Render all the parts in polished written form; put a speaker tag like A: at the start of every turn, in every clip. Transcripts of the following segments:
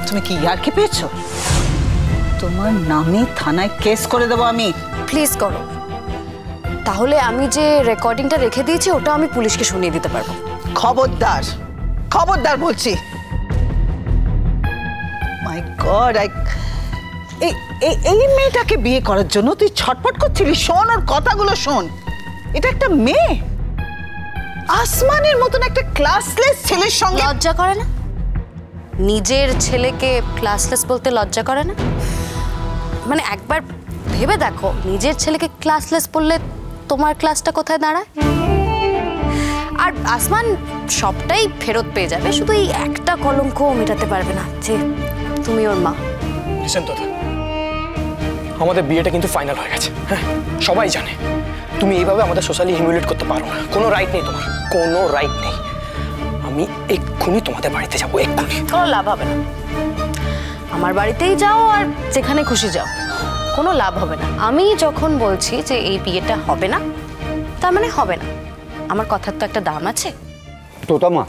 A: তুমি কি ইয়ার্কি পেয়েছো? তোমার নামে থানায় কেস করে দেবো আমি।
B: প্লিজ করো, তাহলে আমি যে রেকর্ডিংটা রেখে দিয়েছি ওটা আমি পুলিশকে শুনিয়ে দিতে পারবো।
A: খবরদার, খবরদার বলছি। মাই গড, এই মেয়েটাকে বিয়ে করার জন্য তুই ছটফট করছিলি। শোন ওর কথাগুলো শোন। এটা একটা মেয়ে, আসমানের মতন একটা ক্লাসলেস ছেলের সঙ্গে।
B: লজ্জা করে না? নিজের ছেলেকে ক্লাসলেস বলতে লজ্জা করে না? মানে একবার ভেবে দেখো, নিজের ছেলেকে ক্লাসলেস বললে তোমার ক্লাসটা কোথায় দাঁড়ায়? আর আসমান সবটাই ফেরত পেয়ে যাবে, শুধু এই একটা কলঙ্ক মেটাতে পারবে না যে তুমি ওর মা।
C: লিসেন তো, আমাদের বিয়েটা কিন্তু ফাইনাল হয়ে গেছে। হ্যাঁ, সবাই জানে। তুমি এইভাবে আমাদের সোশ্যালি হিমিউলেট করতে পারো না। কোনো রাইট নেই তোমার, কোনো রাইট নেই। আমি এক্ষুনি তোমাদের বাড়িতে যাবো, এক্ষুনি।
B: কোনো লাভ হবে না। আমার বাড়িতেই যাও আর যেখানে খুশি যাও, কোনো লাভ হবে না। আমি যখন বলছি যে এই বিয়েটা হবে না, তার মানে হবে না। আমার কথার তো একটা দাম আছে।
D: তোতামা,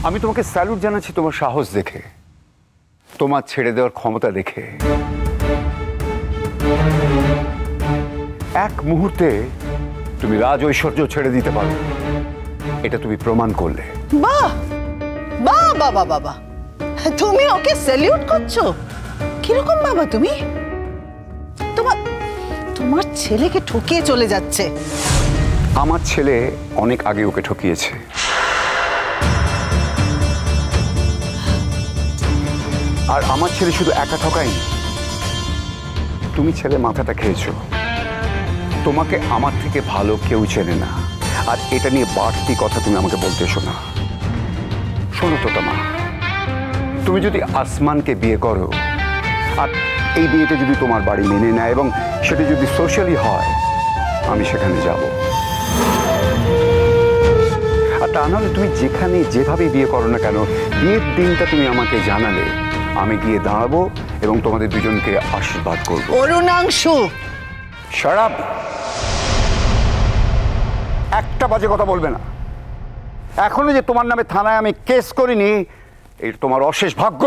D: আমি তোমাকে স্যালুট জানাচ্ছি তোমার সাহস দেখে, তোমার ছেড়ে দেওয়ার ক্ষমতা দেখে। এক মুহূর্তে তুমি রাজ ঐশ্বর্য ছেড়ে দিতে পারো, এটা তুমি প্রমাণ করলে।
A: বাহ বাহ বাবা, বাবা তুমি ওকে স্যালিউট করছো? কিরকম বাবা তুমি? তোমার ছেলেকে ঠকিয়ে চলে যাচ্ছে।
D: আমার ছেলে অনেক আগে ওকে ঠকিয়েছে। আর আমার ছেলে শুধু একা ঠকায়নি, তুমি ছেলে মাথাটা খেয়েছো। তোমাকে আমার থেকে ভালো কেউ চেনে না, আর এটা নিয়ে বাড়তি কথা তুমি আমাকে বলতে এসো না। শোনো তোতামা, তুমি যদি আসমানকে বিয়ে করো, আর এই বিয়েটা যদি তোমার বাড়ি মেনে নেয় এবং সেটা যদি সোশ্যালি হয়, আমি সেখানে যাব। আর তা নাহলে তুমি যেখানে যেভাবে বিয়ে করো না কেন, বিয়ের দিনটা তুমি আমাকে জানালে আমি গিয়ে দাঁড়াবো এবং তোমাদের দুজনকে আশীর্বাদ করবো।
A: অরুণাংশু,
D: শারাপ, একটা বাজে কথা বলবে না। এখনো যে তোমার নামে থানায় আমি কেস করিনি, এই তোমার অশেষ ভাগ্য।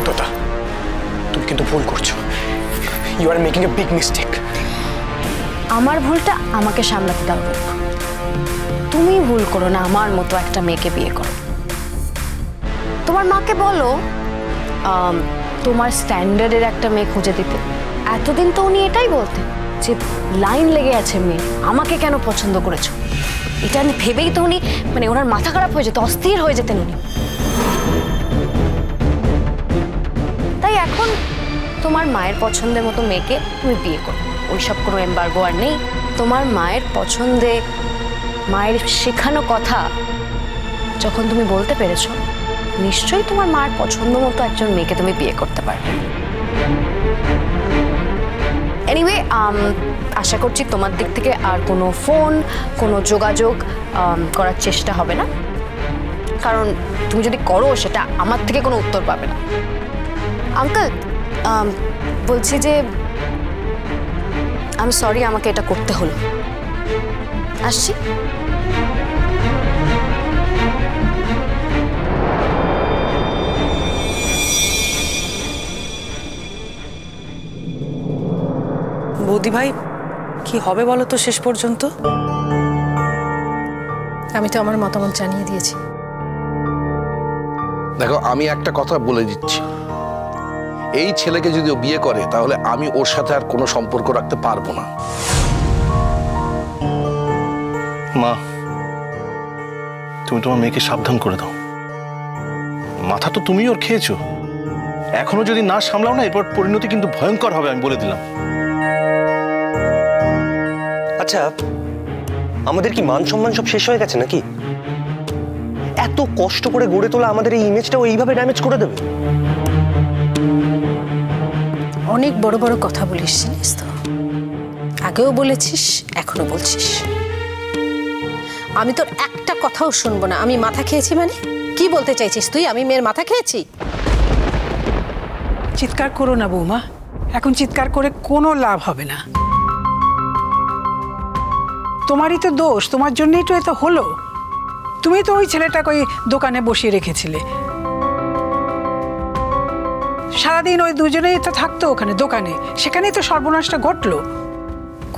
C: তোতা, তুমি কিন্তু ভুল করছো। You are making a big mistake.
B: আমার ভুলটা আমাকে সামলাতে দাও। তুমি ভুল করো না, আমার মতো একটা মেয়েকে বিয়ে করো। তোমার মাকে বলো তোমার স্ট্যান্ডার্ডের একটা মেয়ে খুঁজে দিতে। এতদিন তো উনি এটাই বলতেন যে লাইন লেগে আছে মেয়ে, আমাকে কেন পছন্দ করেছো। এটা ভেবেই তো উনি, মানে ওনার মাথা খারাপ হয়ে যেত, অস্থির হয়ে যেতেন উনি। তাই এখন তোমার মায়ের পছন্দের মতো মেয়েকে তুমি বিয়ে করো। ওইসব কোনো এম্বার্গো আর নেই। তোমার মায়ের পছন্দে, মায়ের শেখানো কথা যখন তুমি বলতে পেরেছো, নিশ্চয়ই তোমার মায়ের পছন্দ মতো একজন মেয়েকে তুমি বিয়ে করতে পারবে। এনিওয়ে, আশা করছি তোমার দিক থেকে আর কোনো ফোন, কোনো যোগাযোগ করার চেষ্টা হবে না, কারণ তুমি যদি করো সেটা আমার থেকে কোনো উত্তর পাবে না। আঙ্কেল, বলছি যে আমি সরি, আমাকে এটা করতে হলো। আসছি।
E: বৌদি ভাই, কি হবে বলো তো শেষ পর্যন্ত?
F: আমি তো আমার মতামত জানিয়ে দিয়েছি।
G: দেখো, আমি একটা কথা বলে দিচ্ছি, এই ছেলেকে যদি ও বিয়ে করে তাহলে আমি ওর সাথে আর কোনো সম্পর্ক রাখতে পারবো না।
H: মা, তুমি তোমার মেয়েকে সাবধান করে দাও। মাথা তো তুমি ওর খেয়েছো, এখনো যদি না সামলাও না, এরপর পরিণতি কিন্তু ভয়ঙ্কর হবে, আমি বলে দিলাম।
I: আচ্ছা, আমাদের কি মান সম্মান সব শেষ হয়ে গেছে নাকি? এত কষ্ট করে গড়ে তোলা আমাদের এই ইমেজটাও এইভাবে ড্যামেজ করে দেবে?
F: অনেক বড় বড় কথা বলিস জানিস তো, আগেও বলেছিস, এখনো বলছিস। আমি তোর একটা কথাও শুনবো না। আমি মাথা খেয়েছি মানে কি বলতে চাইছিস তুই? আমি মেয়ের মাথা খেয়েছি?
E: চিৎকার করো না বৌমা, এখন চিৎকার করে কোনো লাভ হবে না। তোমারই তো দোষ, তোমার জন্যই তো এটা হলো।
J: তুমি তো ওই ছেলেটাকে ওই দোকানে বসিয়ে রেখেছিলে, সারাদিন ওই দুজনেই তো থাকতো ওখানে দোকানে, সেখানেই তো সর্বনাশটা ঘটলো।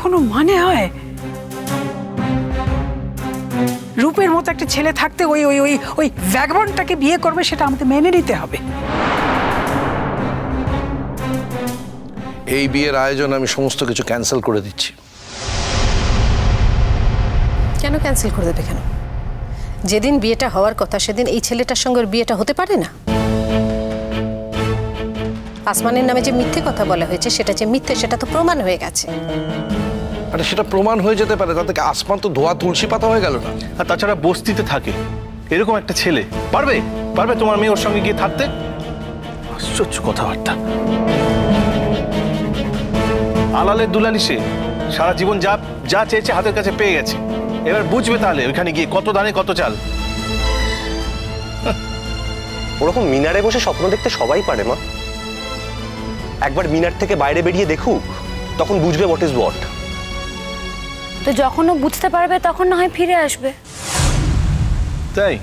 J: কোনো মানে হয়? রূপের মতো একটা ছেলে থাকতে ওই ওই ওই ওই ভ্যাগবনটাকে বিয়ে করবে, সেটা আমাদের মেনে নিতে হবে।
G: এই বিয়ের আয়োজন আমি সমস্ত কিছু ক্যান্সেল করে দিচ্ছি।
F: কেন ক্যান্সেল করে দেবে? কেন? যেদিন বিয়েটা হওয়ার কথা সেদিন এই ছেলেটার সঙ্গে বিয়েটা হতে পারে না? আসমানের নামে যে মিথ্যে কথা বলা হয়েছে সেটা যে মিথ্যে সেটা তো প্রমাণ হয়ে গেছে।
G: আরে সেটা প্রমাণ হয়ে যেতে পারে, তাতে আসমান তো ধোয়া তুলসী পাতা হয়ে গেল না?
H: আর তাছাড়া বস্তিতে থাকে এরকম একটা ছেলে পারবে পারবে তোমার মেয়ে ওর সঙ্গে গিয়ে থাকতে? আশ্চর্য কথাবার্তা। আলালের দুলালি সে, সারা জীবন যা যা চেয়েছে হাতের কাছে পেয়ে গেছে, এবার বুঝবে তাহলে ওইখানে গিয়ে কত দানে কত চাল।
I: ওরকম মিনারে বসে স্বপ্ন দেখতে সবাই পারে মা। একবার মিনার থেকে বাইরে বেরিয়ে দেখুক, তখন বুঝবে হোয়াট ইজ হোয়াট।
B: তো যখন ও বুঝতে পারবে তখন না হয় ফিরে আসবে।
H: তাই?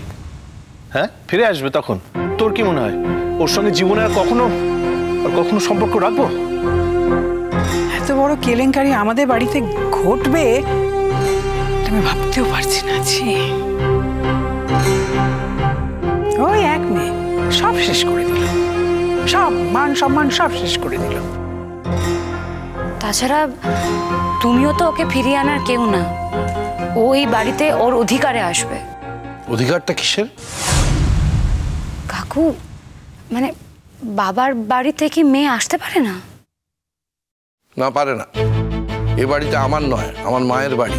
H: হ্যাঁ, ফিরে আসবে তখন। তোর কি মনে হয় ওর সঙ্গে জীবনে আর কখনো সম্পর্ক রাখবো?
J: এত বড় কেলেঙ্কারি আমাদের বাড়িতে ঘটবে তুমি ভাবতেও পারছি না। ওই এক মেয়ে সব শেষ করে দিল, সব মান সম্মান সব শেষ করে দিল।
B: তাছাড়া তুমিও তো ওকে ফিরিয়ে আনার কেউ না, ওই বাড়িতে ওর অধিকারে আসবে।
G: অধিকারটা কিসের?
B: কাকু, মানে বাবার বাড়ি থেকে মেয়ে আসতে পারে না?
G: না, পারে না। এ বাড়িতে আমার নয়, আমার মায়ের বাড়ি।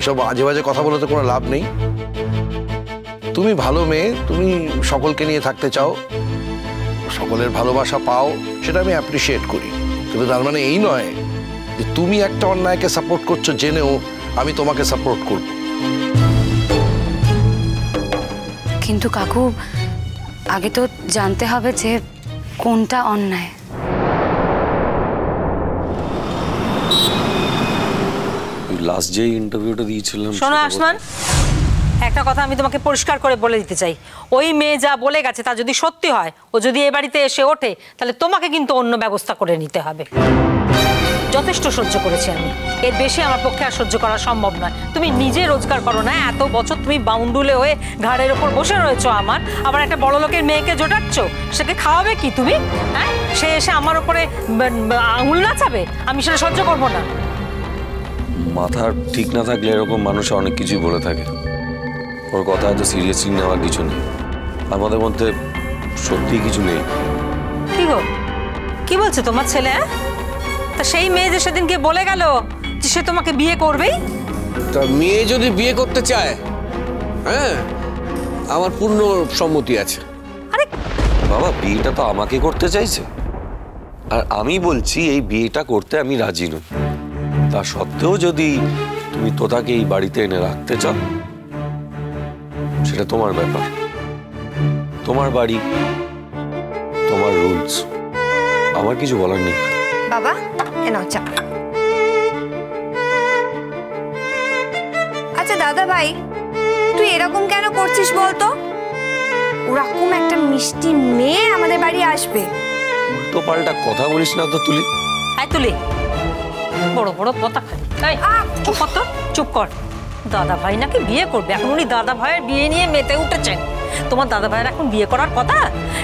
G: এসব আজে বাজে কথা বলে তো কোনো লাভ নেই। তুমি ভালো মেয়ে, তুমি সকলকে নিয়ে থাকতে চাও, সকলের ভালোবাসা পাও, সেটা আমি অ্যাপ্রিসিয়েট করি। কিন্তু তার মানে এই নয় যে তুমি একটা অন্যায়কে সাপোর্ট করছো জেনেও আমি তোমাকে সাপোর্ট করব।
B: কিন্তু কাকু, আগে তো জানতে হবে যে কোনটা অন্যায়।
K: লাস্ট যে ইন্টারভিউটা দিয়েছিলাম।
E: শোনো আসমান, একটা কথা আমি তোমাকে পরিষ্কার করে বলে দিতে চাই। ওই মেয়ে যা বলে গেছে তা যদি সত্যি হয়, ও যদি এ বাড়িতে এসে ওঠে, তাহলে তোমাকে কিন্তু অন্য ব্যবস্থা করে নিতে হবে। যথেষ্ট সহ্য করেছি আমি, এর বেশি আমার পক্ষে আর সহ্য করা সম্ভব নয়। তুমি নিজে রোজগার করো না, এত বছর তুমি বাউন্ডুলে হয়ে ঘাড়ের ওপর বসে রয়েছো আমার, আবার একটা বড় লোকের মেয়েকে জোটাচ্ছ, সেকে খাওয়াবে কি তুমি? হ্যাঁ, সে এসে আমার ওপরে আঙুল নাচাবে, আমি সেটা সহ্য করবো না।
K: মাথা ঠিক না থাকলে এরকম মানুষ অনেক কিছুই বলে থাকে। ওর কথা এত সিরিয়াসলি নেওয়ার কিছু নেই, আমাদের মধ্যে সত্যি কিছু নেই।
E: কি গো, কি বলছে তোমার ছেলে? তা সেই মেয়ে যে সেদিনকে বলে গেল যে সে তোমাকে বিয়ে করবেই,
L: তা মেয়ে যদি বিয়ে করতে চায়, হ্যাঁ, আমার পূর্ণ সম্মতি আছে।
E: আরে
K: বাবা, বিয়েটা তো আমাকে করতে চাইছে, আর আমি বলছি এই বিয়েটা করতে আমি রাজি নই। তা সত্ত্বেও যদি তুমি তোতাকে এই বাড়িতে এনে রাখতে চাও, সেটা তোমার ব্যাপার, তোমার বাড়ি, তোমার রুলস, আমার কিছু বলার নেই।
M: বাবা, এনাও চা। আচ্ছা দাদা ভাই, তুই এরকম কেন করছিস বলতো? ওরকম একটা মিষ্টি মেয়ে আমাদের বাড়ি আসবে?
K: উল্টো পাল্টা কথা বলিস না তো তুলি।
E: আয় তুলি, বড় বড় কথা খালি। চুপ কর তো, চুপ কর। দাদা ভাই নাকি বিয়ে করবে, এখন উনি দাদা ভাইয়ের বিয়ে নিয়ে মেতে উঠেছেন। তোমার দাদা ভাইয়ের এখন বিয়ে করার কথা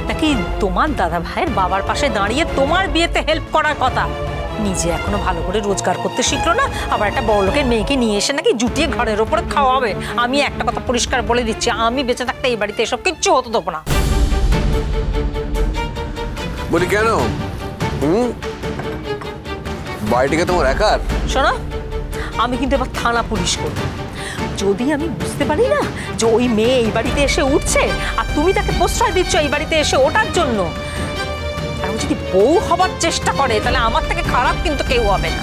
E: নাকি তোমার দাদা ভাইয়ের বাবার পাশে দাঁড়িয়ে তোমার বিয়েতে হেল্প করার কথা? নিজে এখনো ভালো করে রোজগার করতে শিখলো না, আবার একটা বড় লোকের মেয়েকে নিয়ে এসে নাকি জুটিয়ে ঘরের ওপরে খাওয়াবে। আমি একটা কথা পরিষ্কার বলে দিচ্ছি, আমি বেঁচে থাকতে এই বাড়িতে এসব কিচ্ছু হতে দেবো না।
L: বলি কেন? বাড়িটিকে তোমার একার?
E: শোনো, আমি কিন্তু এবার থানা পুলিশ করব। যদি আমি বুঝতে পারি না যে ওই মেয়ে এই বাড়িতে এসে উঠছে আর তুমি তাকে প্রশ্রয় দিচ্ছ এই বাড়িতে এসে ওঠার জন্য, আর ও যদি বউ হবার চেষ্টা করে, তাহলে আমার থেকে খারাপ কিন্তু কেউ হবে না।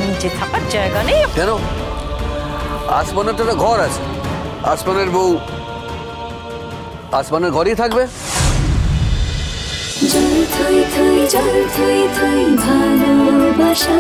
E: নিচে থাকার জায়গা নেই
L: কেন? আসমানের তো একটা ঘর আছে, আসমানের বউ আসমানের ঘরেই থাকবে।
N: জল থই থই জল থই থই ভালোবাসা